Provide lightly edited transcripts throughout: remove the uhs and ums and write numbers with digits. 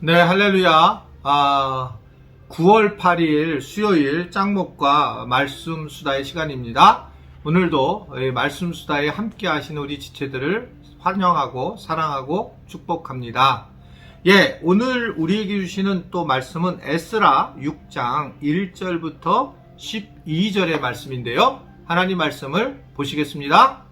네, 할렐루야. 9월 8일 수요일 짱목과 말씀 수다의 시간입니다. 오늘도 말씀 수다에 함께 하시는 우리 지체들을 환영하고 사랑하고 축복합니다. 오늘 우리에게 주시는 또 말씀은 에스라 6장 1절부터 12절의 말씀인데요. 하나님 말씀을 보시겠습니다.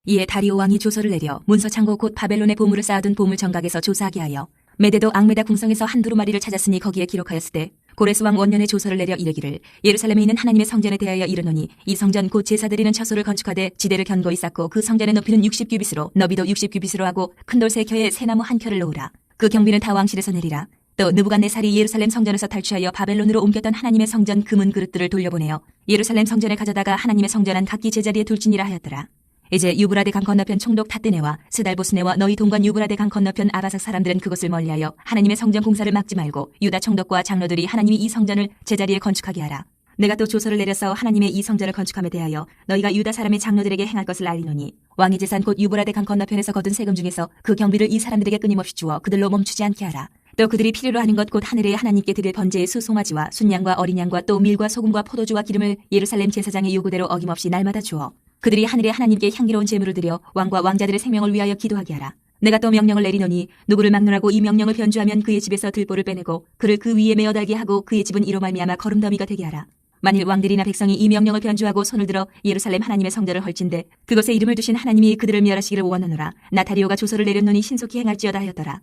이에 다리오 왕이 조서를 내려 문서창고 곧 바벨론의 보물을 쌓아둔 보물 정각에서 조사하게 하여 메데도 앙메다 궁성에서 한 두루마리를 찾았으니 거기에 기록하였을 때 고레스 왕 원년에 조서를 내려 이르기를 예루살렘에 있는 하나님의 성전에 대하여 이르노니 이 성전 곧 제사 드리는 처소를 건축하되 지대를 견고히 쌓고 그 성전의 높이는 60규빗으로 너비도 60규빗으로 하고 큰 돌 3켜에 새나무 1켜를 놓으라. 그 경비는 다 왕실에서 내리라. 또 느부갓네살이 예루살렘 성전에서 탈취하여 바벨론으로 옮겼던 하나님의 성전 금은 그릇들을 돌려보내어 예루살렘 성전에 가져다가 하나님의 성전한 각기 제자리에 둘지니라 하였더라. 이제 유브라데 강 건너편 총독 탓드네와 스달보스네와 너희 동관 유브라데 강 건너편 아바삭 사람들은 그것을 멀리하여 하나님의 성전 공사를 막지 말고 유다 총독과 장로들이 하나님이 이 성전을 제자리에 건축하게 하라. 내가 또 조서를 내려서 하나님의 이 성전을 건축함에 대하여 너희가 유다 사람의 장로들에게 행할 것을 알리노니 왕의 재산 곧 유브라데 강 건너편에서 거둔 세금 중에서 그 경비를 이 사람들에게 끊임없이 주어 그들로 멈추지 않게 하라. 또 그들이 필요로 하는 것 곧 하늘의 하나님께 드릴 번제의 수송아지와 순양과 어린 양과 또 밀과 소금과 포도주와 기름을 예루살렘 제사장의 요구대로 어김없이 날마다 주어 그들이 하늘의 하나님께 향기로운 제물을 드려 왕과 왕자들의 생명을 위하여 기도하게 하라. 내가 또 명령을 내리노니 누구를 막론하고 이 명령을 변주하면 그의 집에서 들보를 빼내고 그를 그 위에 메어 달게 하고 그의 집은 이로 말미암아 거름더미가 되게 하라. 만일 왕들이나 백성이 이 명령을 변주하고 손을 들어 예루살렘 하나님의 성전을 헐진대 그곳에 이름을 두신 하나님이 그들을 멸하시기를 원하노라. 나 다리오가 조서를 내렸노니 신속히 행할지어다 하였더라.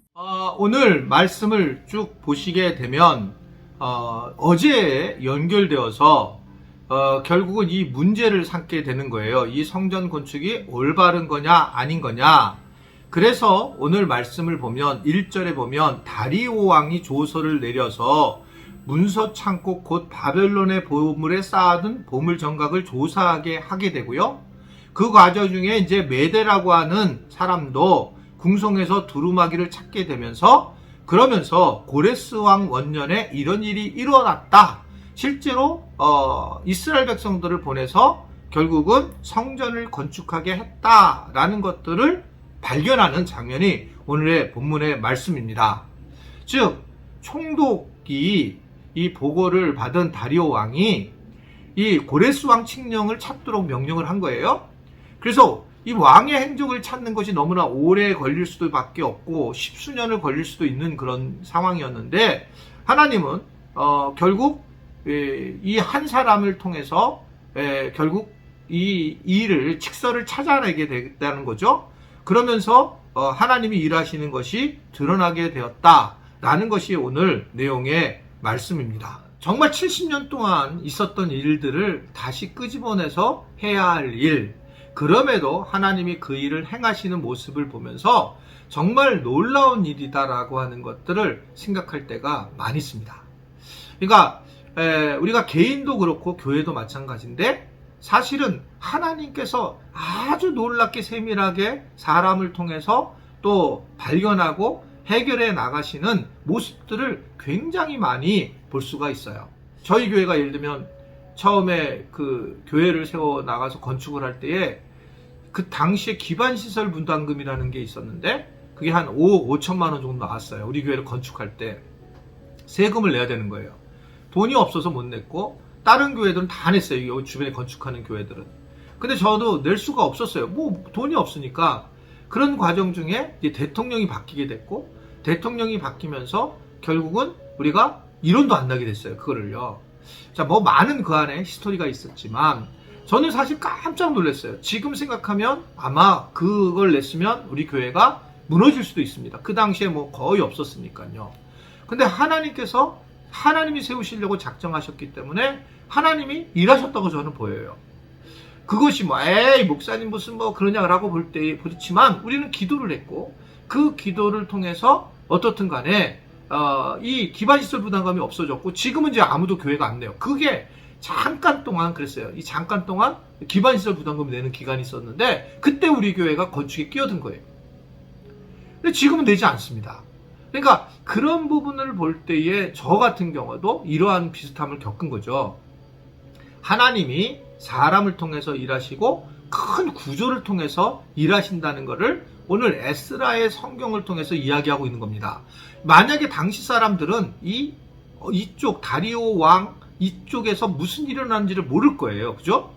오늘 말씀을 쭉 보시게 되면 어제에 연결되어서 결국은 이 문제를 삼게 되는 거예요. 이 성전 건축이 올바른 거냐 아닌 거냐. 그래서 오늘 말씀을 보면 1절에 보면 다리오 왕이 조서를 내려서 문서 창고 곧 바벨론의 보물에 쌓아둔 보물 정각을 조사하게 하게 되고요. 그 과정 중에 이제 메데라고 하는 사람도 궁성에서 두루마기를 찾게 되면서 그러면서 고레스 왕 원년에 이런 일이 일어났다. 실제로 이스라엘 백성들을 보내서 결국은 성전을 건축하게 했다라는 것들을 발견하는 장면이 오늘의 본문의 말씀입니다. 즉 총독이 이 보고를 받은 다리오 왕이 이 고레스 왕 칙령을 찾도록 명령을 한 거예요. 그래서 이 왕의 행적을 찾는 것이 너무나 오래 걸릴 수도 밖에 없고 십수년을 걸릴 수도 있는 그런 상황이었는데 하나님은 결국 이 한 사람을 통해서 결국 이 일을 직서를 찾아내게 됐다는 거죠. 그러면서 하나님이 일하시는 것이 드러나게 되었다라는 것이 오늘 내용의 말씀입니다. 정말 70년 동안 있었던 일들을 다시 끄집어내서 해야 할 일, 그럼에도 하나님이 그 일을 행하시는 모습을 보면서 정말 놀라운 일이다라고 하는 것들을 생각할 때가 많이 있습니다. 그러니까 우리가 개인도 그렇고 교회도 마찬가지인데 사실은 하나님께서 아주 놀랍게 세밀하게 사람을 통해서 또 발견하고 해결해 나가시는 모습들을 굉장히 많이 볼 수가 있어요. 저희 교회가 예를 들면 처음에 그 교회를 세워 나가서 건축을 할 때에 그 당시에 기반시설 분담금이라는 게 있었는데 그게 한 5억 5천만 원 정도 나왔어요. 우리 교회를 건축할 때 세금을 내야 되는 거예요. 돈이 없어서 못 냈고 다른 교회들은 다 냈어요. 여기 주변에 건축하는 교회들은. 근데 저도 낼 수가 없었어요. 뭐 돈이 없으니까. 그런 과정 중에 이제 대통령이 바뀌게 됐고 대통령이 바뀌면서 결국은 우리가 일원도 안 나게 됐어요. 그거를요. 자, 뭐 많은 그 안에 히스토리가 있었지만 저는 사실 깜짝 놀랐어요. 지금 생각하면 아마 그걸 냈으면 우리 교회가 무너질 수도 있습니다. 그 당시에 뭐 거의 없었으니까요. 근데 하나님께서 하나님이 세우시려고 작정하셨기 때문에 하나님이 일하셨다고 저는 보여요. 그것이 뭐 에이 목사님 무슨 뭐 그러냐라고 볼 때 그렇지만 우리는 기도를 했고 그 기도를 통해서 어떻든 간에 이 기반시설 부담금이 없어졌고 지금은 이제 아무도 교회가 안 내요. 그게 잠깐 동안 그랬어요. 이 잠깐 동안 기반시설 부담금 내는 기간이 있었는데 그때 우리 교회가 건축에 끼어든 거예요. 근데 지금은 내지 않습니다. 그러니까 그런 부분을 볼 때에 저 같은 경우도 이러한 비슷함을 겪은 거죠. 하나님이 사람을 통해서 일하시고 큰 구조를 통해서 일하신다는 것을 오늘 에스라의 성경을 통해서 이야기하고 있는 겁니다. 만약에 당시 사람들은 이쪽 다리오 왕 이쪽에서 무슨 일이 일어나는지를 모를 거예요. 그죠?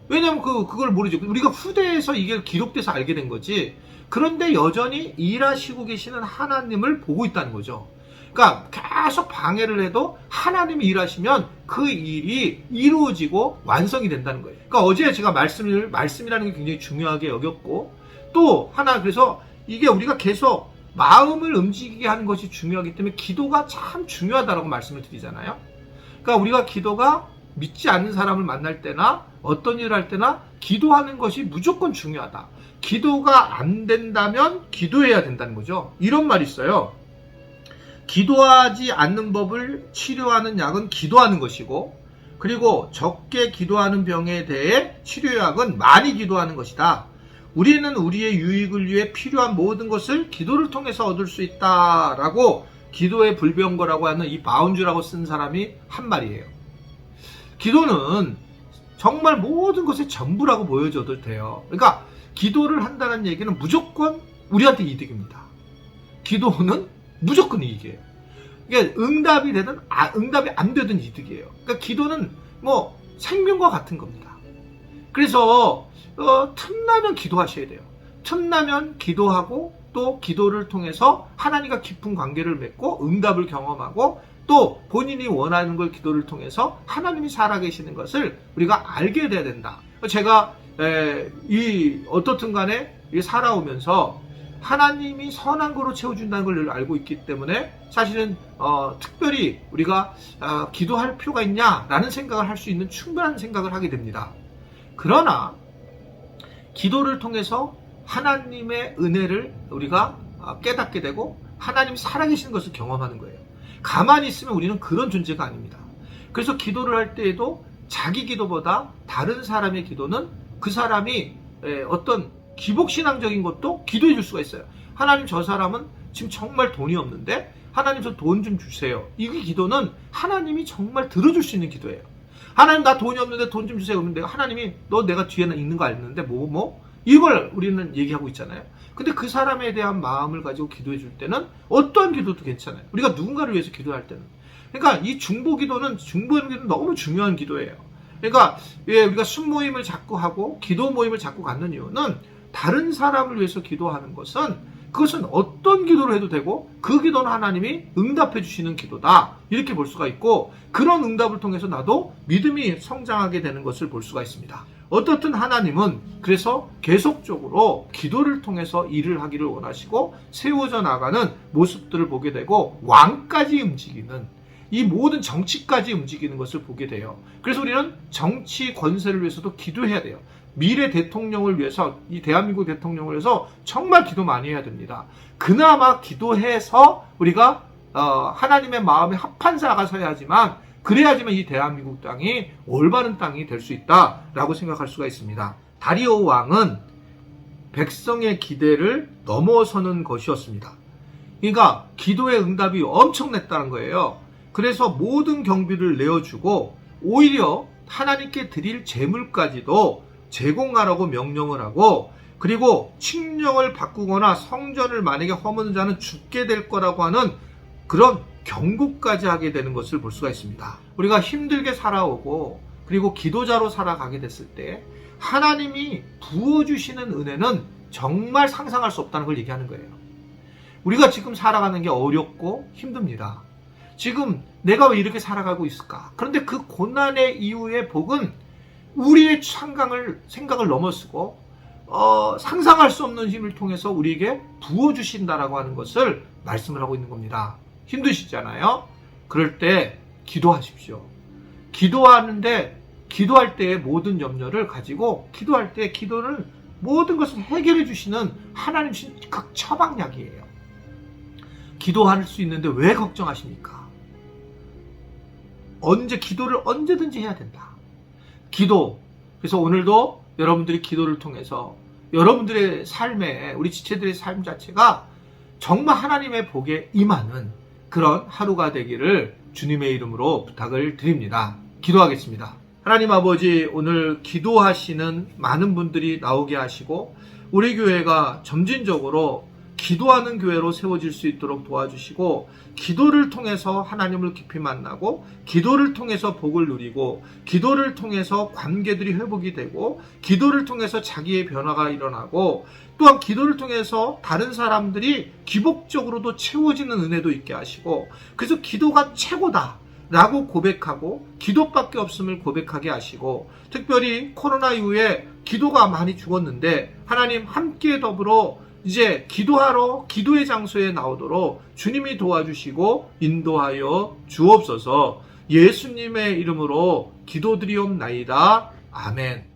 왜냐면 그걸 모르죠. 우리가 후대에서 이게 기록돼서 알게 된 거지. 그런데 여전히 일하시고 계시는 하나님을 보고 있다는 거죠. 그러니까 계속 방해를 해도 하나님이 일하시면 그 일이 이루어지고 완성이 된다는 거예요. 그러니까 어제 제가 말씀이라는 게 굉장히 중요하게 여겼고, 또 하나, 그래서 이게 우리가 계속 마음을 움직이게 하는 것이 중요하기 때문에 기도가 참 중요하다라고 말씀을 드리잖아요. 그러니까 우리가 기도가 믿지 않는 사람을 만날 때나 어떤 일을 할 때나 기도하는 것이 무조건 중요하다. 기도가 안 된다면 기도해야 된다는 거죠. 이런 말이 있어요. 기도하지 않는 법을 치료하는 약은 기도하는 것이고, 그리고 적게 기도하는 병에 대해 치료약은 많이 기도하는 것이다. 우리는 우리의 유익을 위해 필요한 모든 것을 기도를 통해서 얻을 수 있다라고 기도의 불병거라고 하는 이 바운주라고 쓴 사람이 한 말이에요. 기도는 정말 모든 것의 전부라고 보여줘도 돼요. 그러니까 기도를 한다는 얘기는 무조건 우리한테 이득입니다. 기도는 무조건 이익이에요. 이게 응답이 되든 응답이 안 되든 이득이에요. 그러니까 기도는 뭐 생명과 같은 겁니다. 그래서 틈나면 기도하셔야 돼요. 틈나면 기도하고, 또 기도를 통해서 하나님과 깊은 관계를 맺고 응답을 경험하고, 또 본인이 원하는 걸 기도를 통해서 하나님이 살아계시는 것을 우리가 알게 돼야 된다. 제가 어떻든 간에 살아오면서 하나님이 선한 거로 채워준다는 걸 알고 있기 때문에 사실은 특별히 우리가 기도할 필요가 있냐라는 생각을 할 수 있는 충분한 생각을 하게 됩니다. 그러나 기도를 통해서 하나님의 은혜를 우리가 깨닫게 되고 하나님이 살아계시는 것을 경험하는 거예요. 가만히 있으면 우리는 그런 존재가 아닙니다. 그래서 기도를 할 때에도 자기 기도보다 다른 사람의 기도는 그 사람이 어떤 기복신앙적인 것도 기도해 줄 수가 있어요. 하나님, 저 사람은 지금 정말 돈이 없는데 하나님 저 돈 좀 주세요. 이 기도는 하나님이 정말 들어줄 수 있는 기도예요. 하나님, 나 돈이 없는데 돈 좀 주세요. 그러면 하나님이 너 내가 뒤에 있는 거 알는데 이걸 우리는 얘기하고 있잖아요. 근데 그 사람에 대한 마음을 가지고 기도해 줄 때는 어떠한 기도도 괜찮아요. 우리가 누군가를 위해서 기도할 때는. 그러니까 이 중보기도는 너무 중요한 기도예요. 그러니까 우리가 순모임을 자꾸 하고 기도 모임을 자꾸 갖는 이유는 다른 사람을 위해서 기도하는 그것은 어떤 기도를 해도 되고 그 기도는 하나님이 응답해 주시는 기도다, 이렇게 볼 수가 있고, 그런 응답을 통해서 나도 믿음이 성장하게 되는 것을 볼 수가 있습니다. 어떻든 하나님은 그래서 계속적으로 기도를 통해서 일을 하기를 원하시고 세워져 나가는 모습들을 보게 되고 왕까지 움직이는, 이 모든 정치까지 움직이는 것을 보게 돼요. 그래서 우리는 정치 권세를 위해서도 기도해야 돼요. 미래 대통령을 위해서, 이 대한민국 대통령을 위해서 정말 기도 많이 해야 됩니다. 그나마 기도해서 우리가 하나님의 마음에 합한 자가 서야지만, 그래야지만 이 대한민국 땅이 올바른 땅이 될 수 있다라고 생각할 수가 있습니다. 다리오 왕은 백성의 기대를 넘어서는 것이었습니다. 그러니까 기도의 응답이 엄청났다는 거예요. 그래서 모든 경비를 내어주고 오히려 하나님께 드릴 제물까지도 제공하라고 명령을 하고, 그리고 칙령을 바꾸거나 성전을 만약에 허무는 자는 죽게 될 거라고 하는 그런 경고까지 하게 되는 것을 볼 수가 있습니다. 우리가 힘들게 살아오고 그리고 기도자로 살아가게 됐을 때 하나님이 부어주시는 은혜는 정말 상상할 수 없다는 걸 얘기하는 거예요. 우리가 지금 살아가는 게 어렵고 힘듭니다. 지금 내가 왜 이렇게 살아가고 있을까? 그런데 그 고난의 이후의 복은 우리의 생각을 넘어서고 상상할 수 없는 힘을 통해서 우리에게 부어주신다라고 하는 것을 말씀을 하고 있는 겁니다. 힘드시잖아요? 그럴 때 기도하십시오. 기도할 때의 모든 염려를 가지고 기도할 때 기도를 모든 것을 해결해 주시는 하나님 신 극처방약이에요. 기도할 수 있는데 왜 걱정하십니까? 기도를 언제든지 해야 된다. 그래서 오늘도 여러분들이 기도를 통해서 여러분들의 삶에, 우리 지체들의 삶 자체가 정말 하나님의 복에 임하는 그런 하루가 되기를 주님의 이름으로 부탁을 드립니다. 기도하겠습니다. 하나님 아버지, 오늘 기도하시는 많은 분들이 나오게 하시고 우리 교회가 점진적으로 기도하는 교회로 세워질 수 있도록 도와주시고, 기도를 통해서 하나님을 깊이 만나고, 기도를 통해서 복을 누리고, 기도를 통해서 관계들이 회복이 되고, 기도를 통해서 자기의 변화가 일어나고, 또한 기도를 통해서 다른 사람들이 기복적으로도 채워지는 은혜도 있게 하시고, 그래서 기도가 최고다 라고 고백하고 기도밖에 없음을 고백하게 하시고, 특별히 코로나 이후에 기도가 많이 죽었는데 하나님 함께 더불어 이제 기도하러 기도의 장소에 나오도록 주님이 도와주시고 인도하여 주옵소서. 예수님의 이름으로 기도드리옵나이다. 아멘.